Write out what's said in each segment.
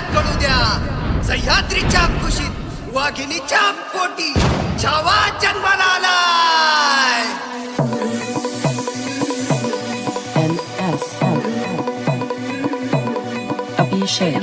कळू द्या, सह्याद्रीच्या कुशीत वाघिणीच्या पोटी छावा जन्माला आलाय. MS Abhishek.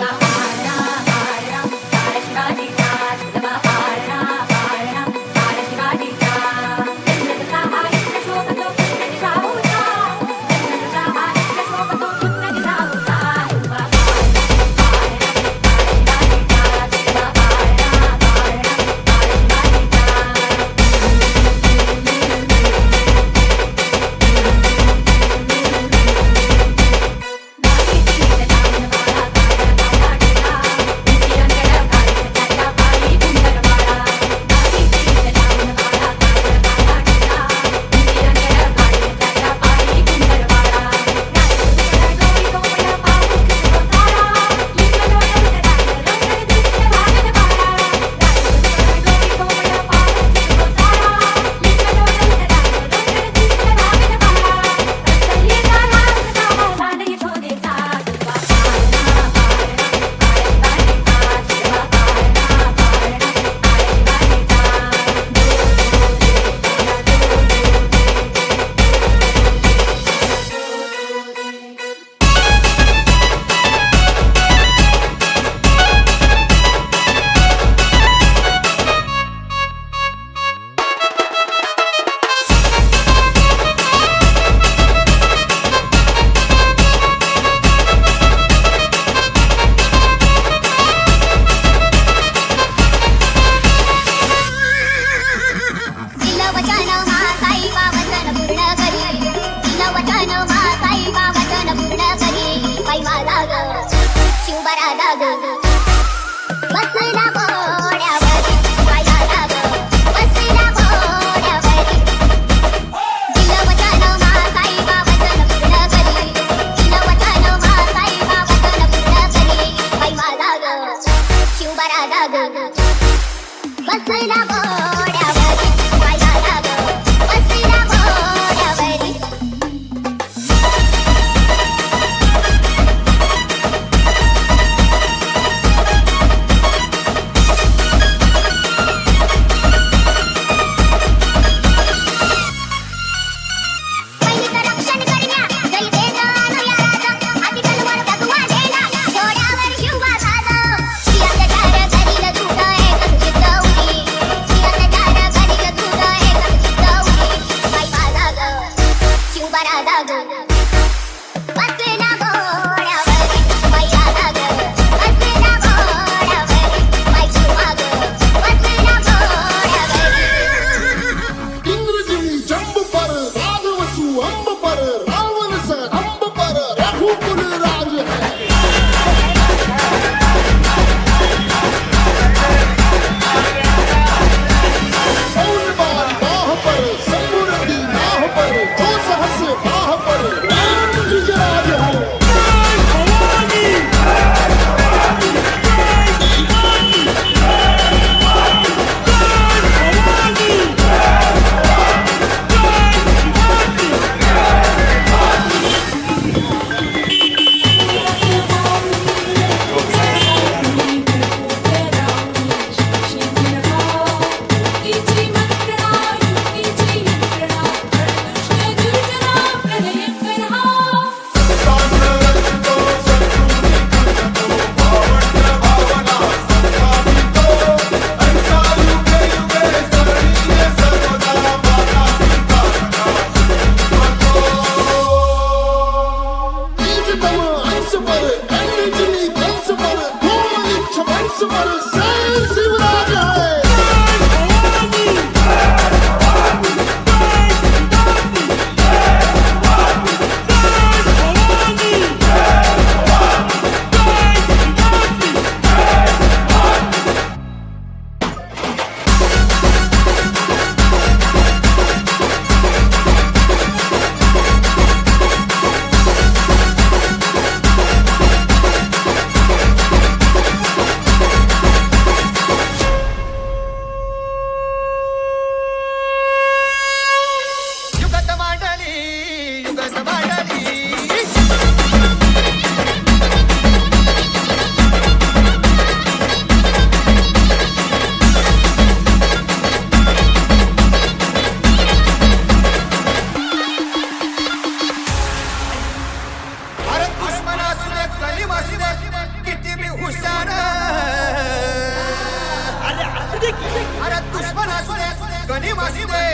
कणी मस्ते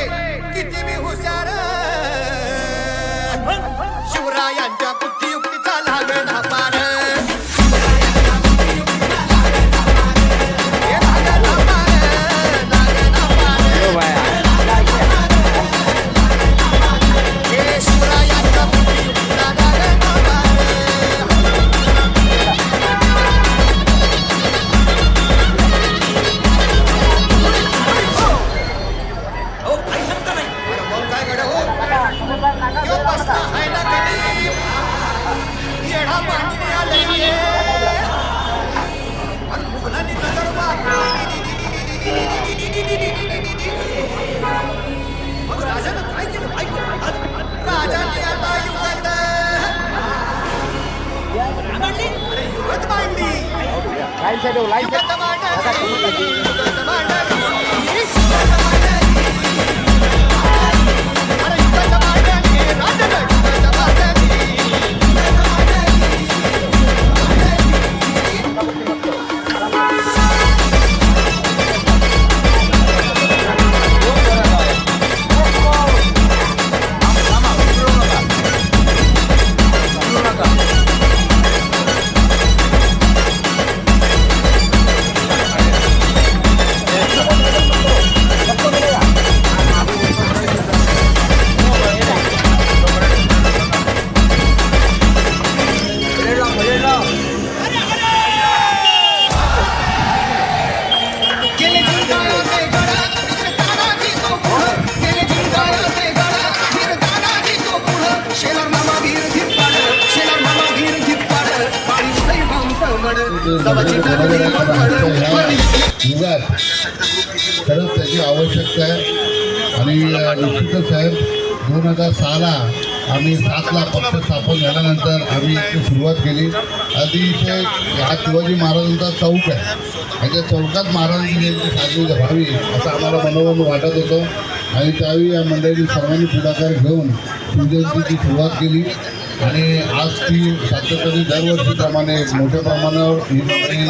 किती मी हुशार शिवरायांच्या बुद्धियुक्तीचा लागला पार युगात खरंच त्याची आवश्यकता आहे आणि निश्चितच साहेब 2006ला आम्ही 7ला पक्ष स्थापन झाल्यानंतर आम्ही इथे सुरुवात केली. अतिशय हा शिवाजी महाराजांचा चौक आहे आणि त्या चौकात महाराजांची जयंती साजरी व्हावी असं आम्हाला मनोमन वाटत होतं आणि त्यावेळी या मंडळींनी सर्वांनी पुढाकार घेऊन शिवजयंतीची सुरुवात केली आणि आज ती सातत्याने दरवर्षीप्रमाणे मोठ्या प्रमाणावर ही मंडळी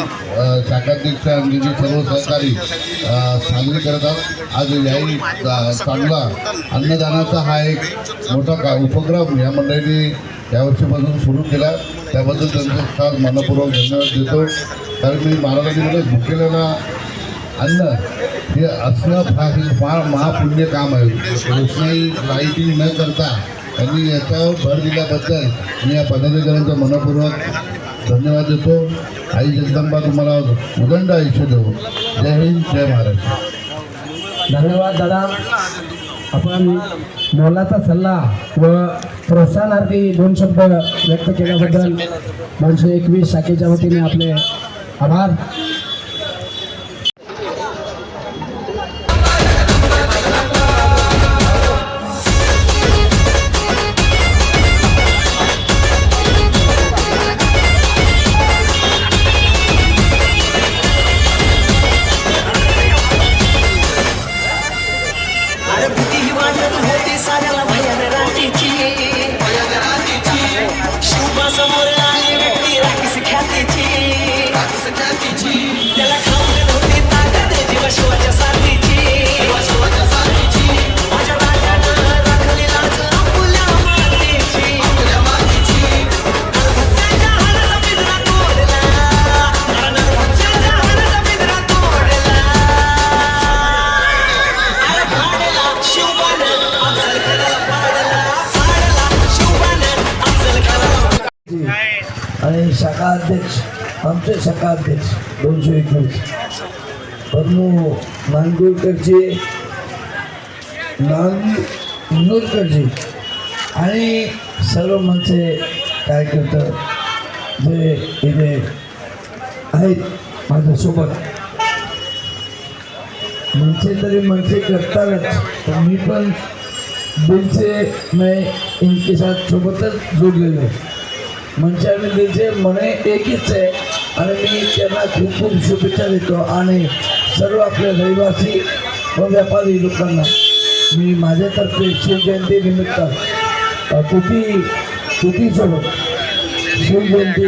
शाखाध्यक्ष आणि सर्व सहकारी साजरी करतात. आज याही चांगला अन्नदानाचा हा एक मोठा उपक्रम या मंडळींनी यावर्षीपासून सुरू केला. त्याबद्दल त्यांचं खास मनपूर्वक धन्यवाद देतो. कारण मी महाराजांनी मला भुकेलेला अन्न हे असणं फार महापुण्य काम आहे. रोषणाई लाईटिंग न करता त्यांनी याच्यावर भर दिल्याबद्दल मी या पदाधिकाऱ्यांचा मनपूर्वक धन्यवाद देतो. आई जगदंबा तुम्हाला उदंड आयुष्य देऊ. जय हिंद, जय महाराष्ट्र. धन्यवाद दादा. आपण मोलाचा सल्ला व प्रोत्साहनार्थी 2 शब्द व्यक्त केल्याबद्दल 221 शाखेच्या वतीने आपले आभार. आणि शाखा अध्यक्ष आमचे शाखा अध्यक्ष 221 परमू नांदूरकरजी आणि सर्व मनसे कार्यकर्ते जे इथे आहेत माझ्यासोबत. मनसे तरी मनसे करताच तर मी पण दिल से मैं इनके साथ सोबतच जोडलेलो. मनसे आणि दिल से मने एकच आहे आणि मी त्यांना खूप खूप शुभेच्छा देतो. आणि सर्व आपल्या रहिवासी व व्यापारी लोकांना मी माझ्यातर्फे शिवजयंती निमित्त तुटीसोबत शिवजयंती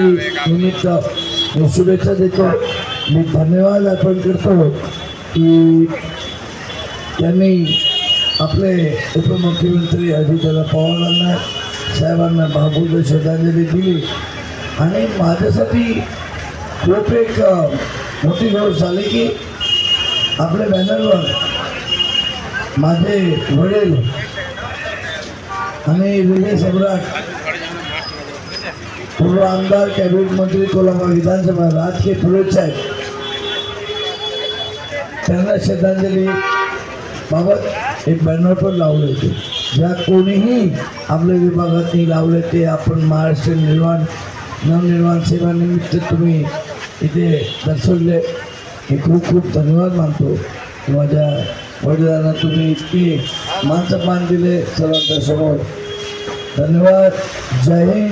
निमित्त मी शुभेच्छा देतो. मी धन्यवाद अर्पण करतो की त्यांनी आपले उपमुख्यमंत्री अजितदादा पवारांना साहेबांना भावपूर्ण श्रद्धांजली दिली आणि माझ्यासाठी खूप एक मोठी गोष्ट झाली की आपल्या बॅनरवर माझे वडील आणि विजय सम्राट पूर्व आमदार कॅबिनेट मंत्री कोल्हापूर विधानसभा राजकीय फिरोज साहेब त्यांना श्रद्धांजली बाबत एक बॅनर पण लावले होते. ज्या कोणीही आपल्या विभागात लावले ते आपण महाराष्ट्र नवनिर्माण सेवानिमित्त तुम्ही इथे दर्शवले हे खूप खूप धन्यवाद मानतो. माझ्या वडिलांना तुम्ही इतकी मानसन्मान दिले सर्वांच्या समोर. धन्यवाद. जय हिंद,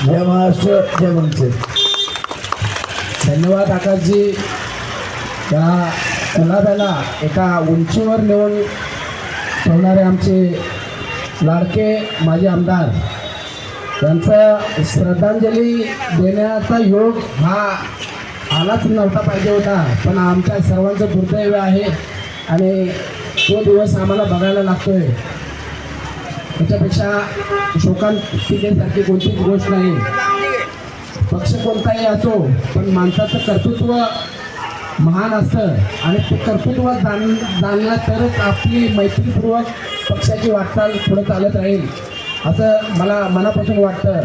जय महाराष्ट्र, जय मनसे. धन्यवाद आकाशजी. या कुलाब्याला एका उंचीवर नेऊन ठेवणारे आमचे लाडके माजी आमदार यांचं श्रद्धांजली देण्याचा योग हा आलाच नव्हता पाहिजे होता, पण आमच्या सर्वांचं दुर्दैव आहे आणि तो दिवस आम्हाला बघायला लागतोय. त्याच्यापेक्षा शोकांतिकेसारखी कोणतीच गोष्ट नाही. पक्ष कोणताही असो, पण माणसाचं कर्तृत्व महान असतं आणि ते कर्तृत्व जाणलं तरच आपली मैत्रीपूर्वक पक्षाची वाटचाल पुढे चालत राहील असं मला मनापासून वाटतं.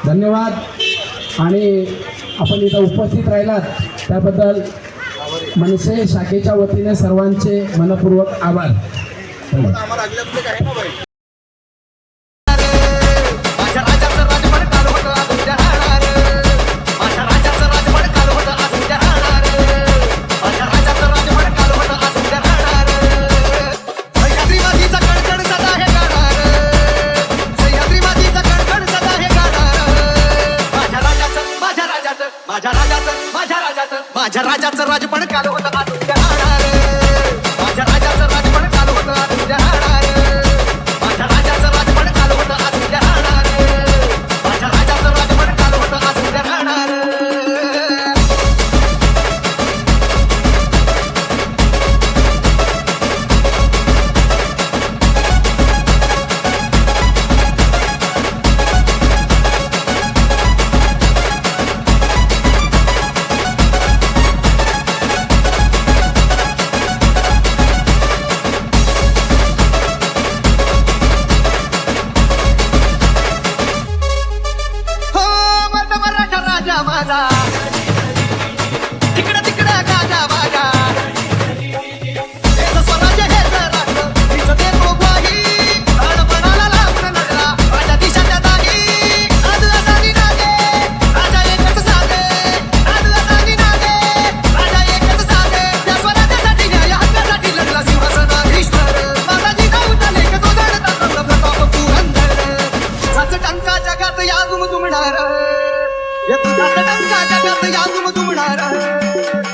धन्यवाद. आणि आपण इथं उपस्थित राहिलात त्याबद्दल मनसे शाखेच्या वतीने सर्वांचे मनपूर्वक आभार. माझ्या राजाचं राजवाड काल होतं आज उद्या राहणार. माझ्या राजाचं राजवाड काल होतं आज उद्या राहणार. माझ्या राजाचं राजवाड काल होतं आज उद्या राहणार. सह्याद्री मातीचा कणकण सदा हे गाणार. सह्याद्री मातीचा कणकण सदा हे गाणार. माझ्या राजाचं माझ्या राजाचं माझ्या राजाचं माझ्या राजाचं माझ्या राजाचं राजवाड काल होतं आज उद्या राहणार. माझ्या राजाचं राजवाड काल होतं आज उद्या राहणार. माझ्या राजाचं राजवाड काल होतं आज उद्या राहणार. माझ्या राजाचं राजवाड काल होतं आज उद्या राहणार. हो माझा मराठा राजा माझा तिकडं तिकडं गाजा माझा हेच स्वराज्य हेच राष्ट्र तिचं देतो ग्वाही प्राणपणाला लावून लढला माझ्या दिशाच्या दाही आज असा निनादे राजा एकच साधे आज असा निनादे राजा एकच साधे त्या स्वराज्यासाठी न्याय हक्कासाठी लढला सिंहासनाधीश्वर माझा जिजाऊ झाले का तो जडता प्रताप पुरंदर साच टंका जगात या दुमदुमणार जगात या दुमदुमणार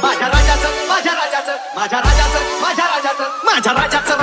माझ्या राजाचं माझ्या राजाचं माझ्या राजाचं माझ्या राजाचं माझ्या राजाचं